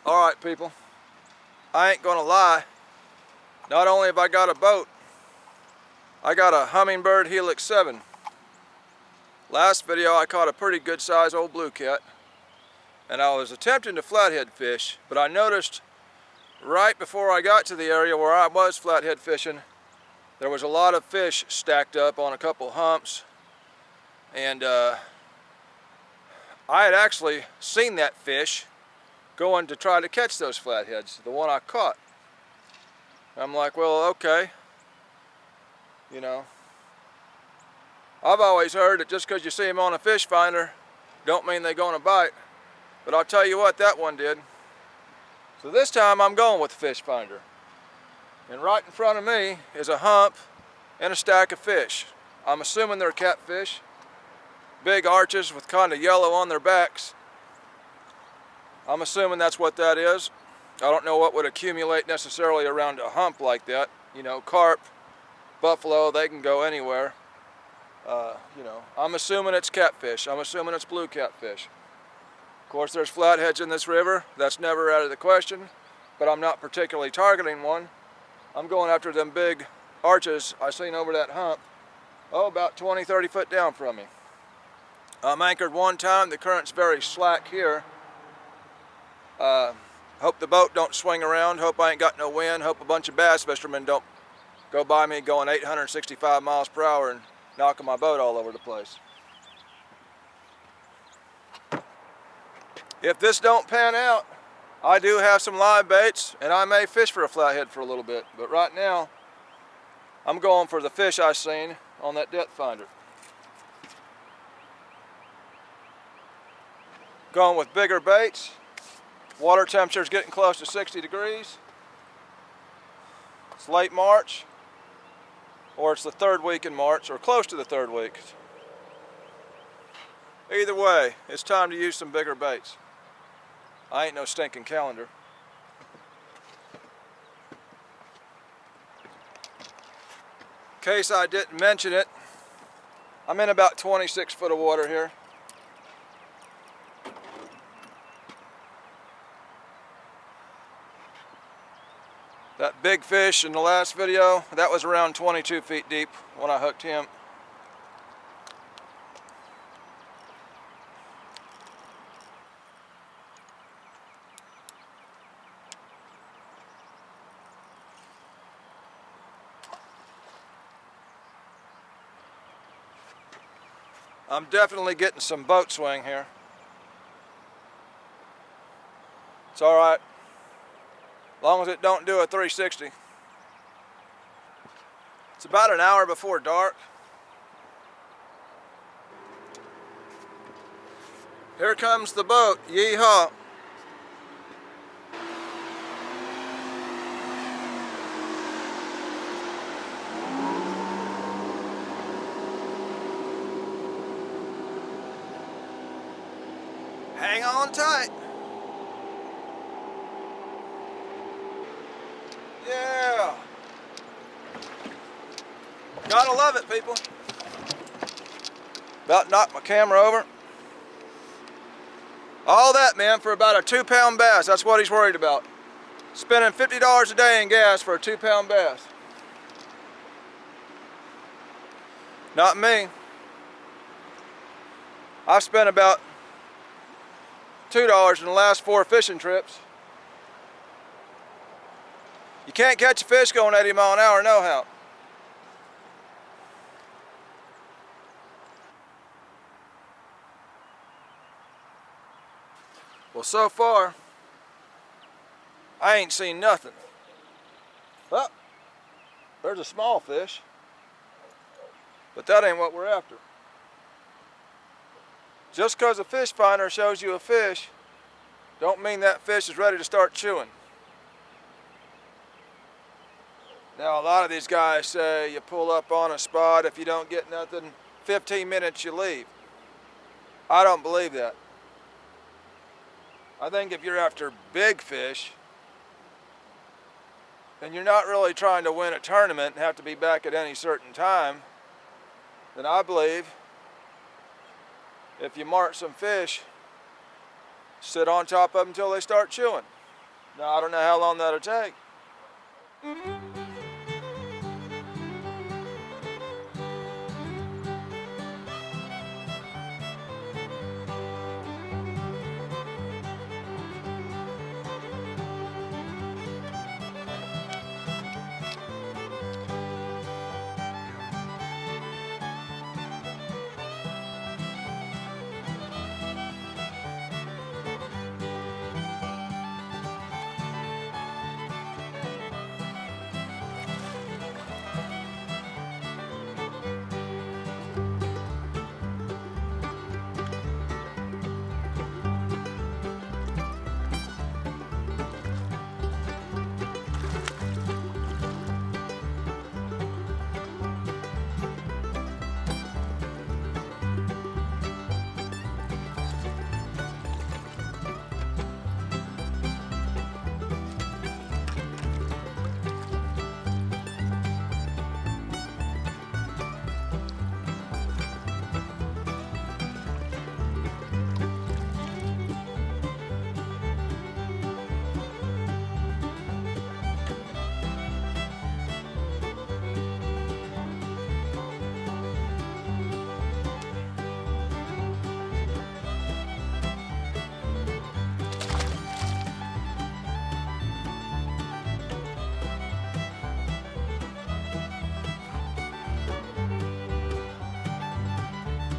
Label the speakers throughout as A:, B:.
A: Alright people, I ain't gonna lie, not only have I got a boat, I got a Humminbird Helix 7. Last video I caught a pretty good sized old blue cat, and I was attempting to flathead fish, but I noticed right before I got to the area where I was flathead fishing, there was a lot of fish stacked up on a couple humps, and I had actually seen that fish going to try to catch those flatheads, the one I caught. I'm like, well, okay, you know, I've always heard that just because you see them on a fish finder don't mean they're going to bite, but I'll tell you what, that one did. So this time I'm going with the fish finder, and right in front of me is a hump and a stack of fish. I'm assuming they're catfish, big arches with kind of yellow on their backs. I'm assuming that's what that is. I don't know what would accumulate necessarily around a hump like that. You know, carp, buffalo, they can go anywhere. You know, I'm assuming it's catfish. I'm assuming it's blue catfish. Of course, there's flatheads in this river. That's never out of the question, but I'm not particularly targeting one. I'm going after them big arches I seen over that hump, about 20, 30 foot down from me. I'm anchored one time. The current's very slack here. Hope the boat don't swing around, hope I ain't got no wind, hope a bunch of bass fishermen don't go by me going 865 miles per hour and knocking my boat all over the place. If this don't pan out, I do have some live baits and I may fish for a flathead for a little bit, but right now I'm going for the fish I seen on that depth finder. Going with bigger baits. Water temperature's getting close to 60 degrees. It's late March, or it's the third week in March, or close to the third week. Either way, it's time to use some bigger baits. I ain't no stinking calendar. In case I didn't mention it, I'm in about 26 foot of water here. That big fish in the last video, that was around 22 feet deep when I hooked him. I'm definitely getting some boat swing here. It's all right. As long as it don't do a 360. It's about an hour before dark. Here comes the boat, yee-haw. Hang on tight. Yeah. Gotta love it, people. About knocked my camera over. All that, man, for about a 2-pound bass. That's what he's worried about. Spending $50 a day in gas for a 2-pound bass. Not me. I've spent about $2 in the last 4 fishing trips. You can't catch a fish going 80 miles an hour, no how. Well, so far, I ain't seen nothing. Oh, there's a small fish, but that ain't what we're after. Just because a fish finder shows you a fish, don't mean that fish is ready to start chewing. Now, a lot of these guys say you pull up on a spot, if you don't get nothing, 15 minutes you leave. I don't believe that. I think if you're after big fish, and you're not really trying to win a tournament and have to be back at any certain time, then I believe if you mark some fish, sit on top of them until they start chewing. No, I don't know how long that'll take.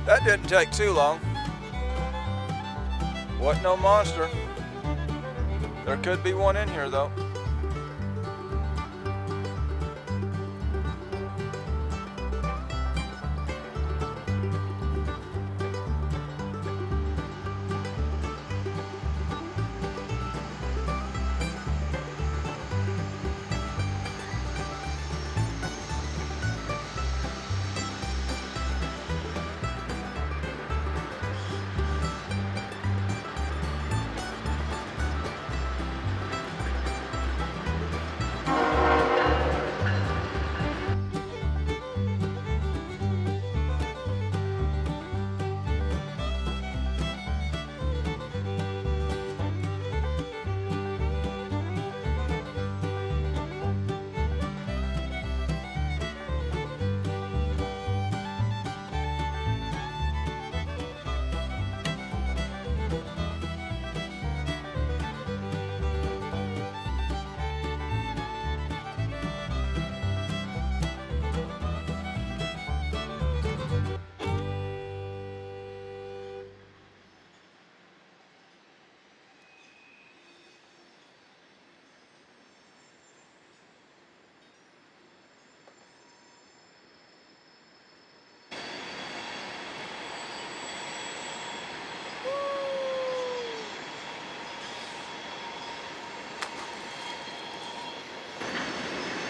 A: That didn't take too long. Wasn't no monster. There could be one in here though.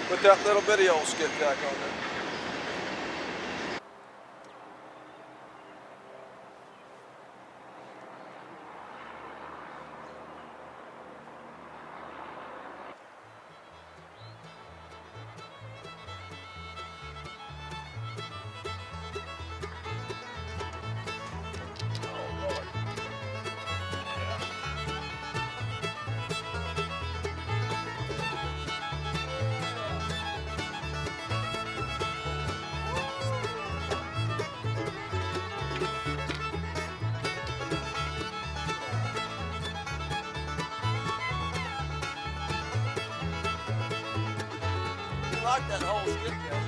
A: Put that little bitty old skipjack on there. I like that whole skipjack.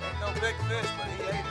A: Ain't no big fish, but he ate it.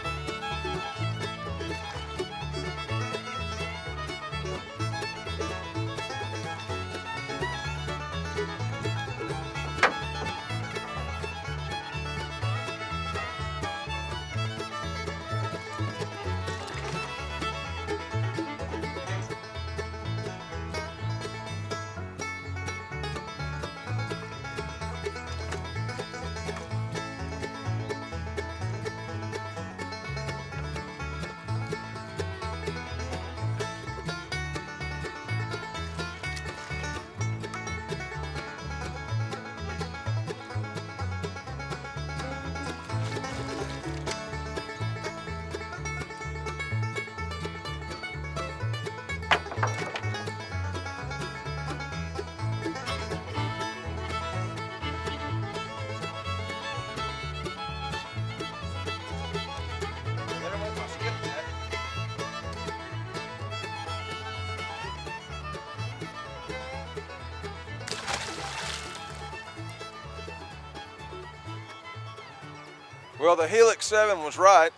A: Well, the Helix 7 was right.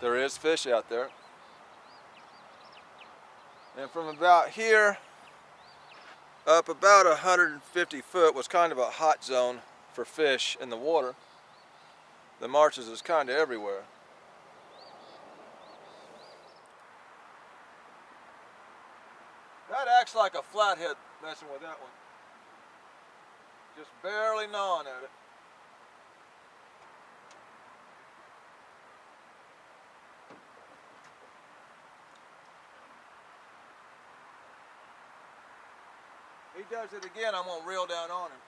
A: There is fish out there. And from about here up about 150 foot was kind of a hot zone for fish in the water. The marshes is kind of everywhere. That acts like a flathead messing with that one. Just barely gnawing at it. He does it again, I'm gonna reel down on him.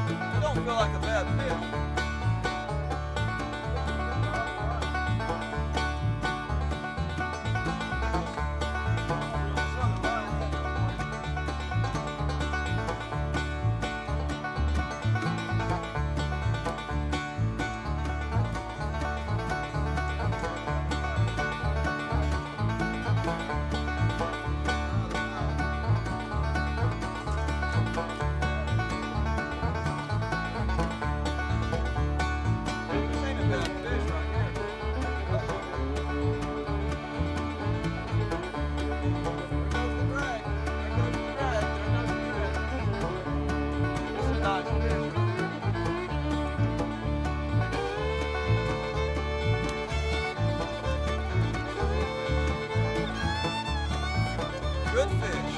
A: It don't feel like a bad fish. Good fish.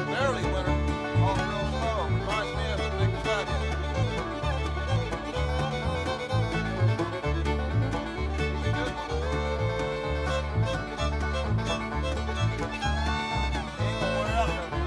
A: Barely winter, off real slow. Reminds me of a big flathead. Ain't gonna wear out no time.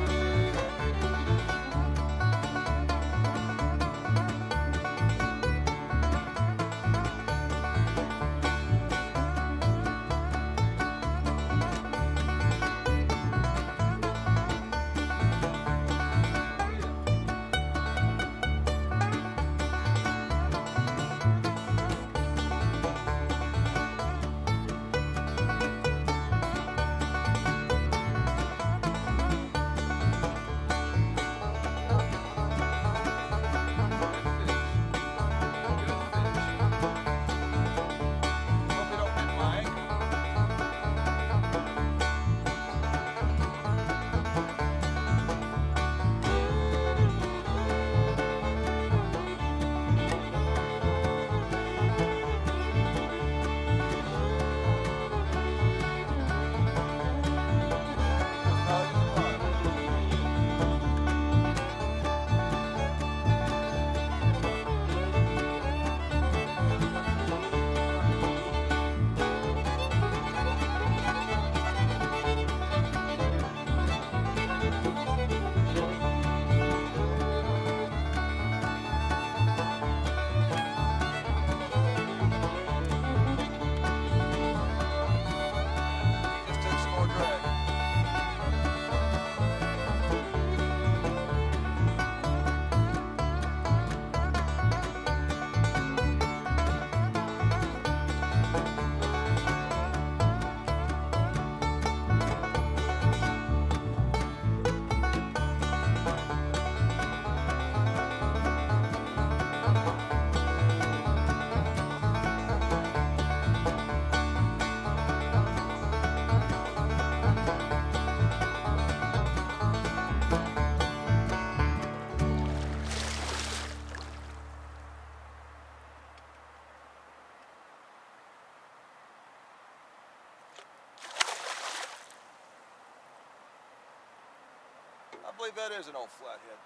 A: I believe that is an old flathead.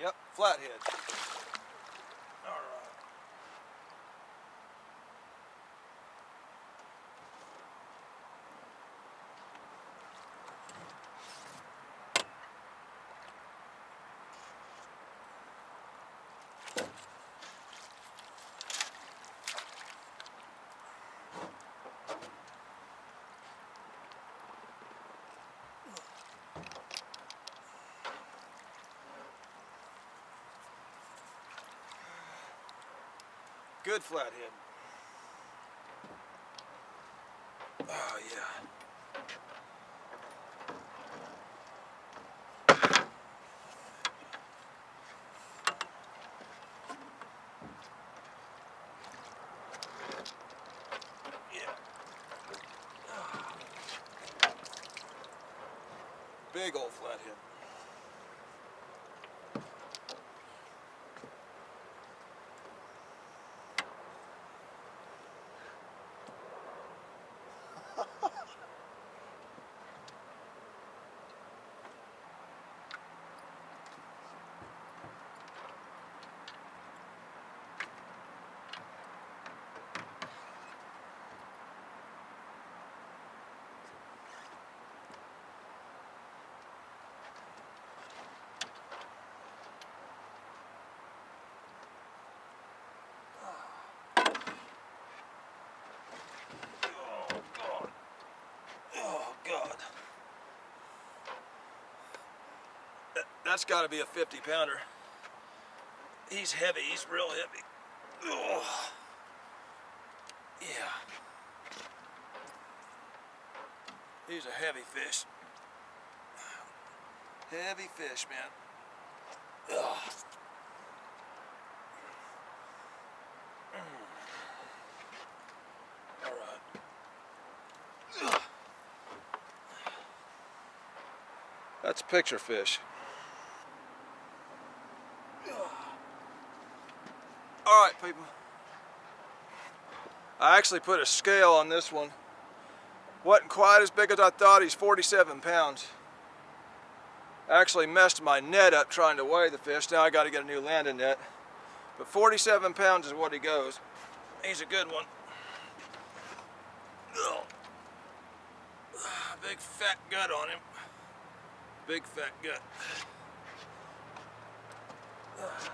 A: Yep, flathead. All right. Good flathead. Oh yeah. Yeah. Big old flathead. Oh God. That's got to be a 50-pounder. He's heavy. He's real heavy. Oh. Yeah. He's a heavy fish. Heavy fish, man. Ugh. All right. Ugh. That's picture fish. All right, people. I actually put a scale on this one. Wasn't quite as big as I thought. He's 47 pounds. I actually messed my net up trying to weigh the fish. Now I got to get a new landing net. But 47 pounds is what he goes. He's a good one. Ugh. Big fat gut on him. Big fat gut. Ugh.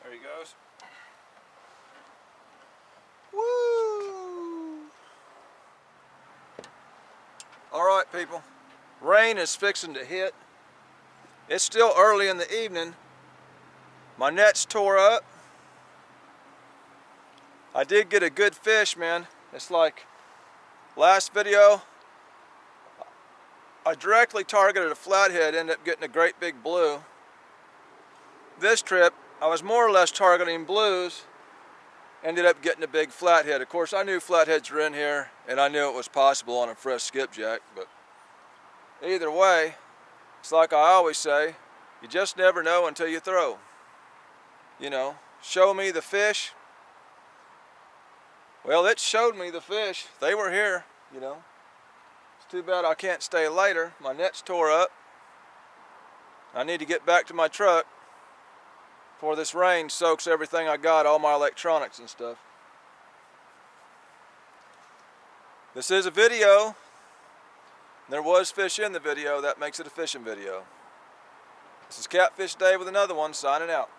A: There he goes. Woo! All right, people. Rain is fixing to hit. It's still early in the evening. My net's tore up. I did get a good fish, man. It's like last video, I directly targeted a flathead, ended up getting a great big blue. This trip, I was more or less targeting blues, ended up getting a big flathead. Of course, I knew flatheads were in here, and I knew it was possible on a fresh skipjack, but either way, it's like I always say, you just never know until you throw. You know, show me the fish. Well, it showed me the fish. They were here, you know. It's too bad I can't stay later. My net's tore up. I need to get back to my truck before this rain soaks everything I got, all my electronics and stuff. This is a video. There was fish in the video. That makes it a fishing video. This is Catfish Dave with another one, signing out.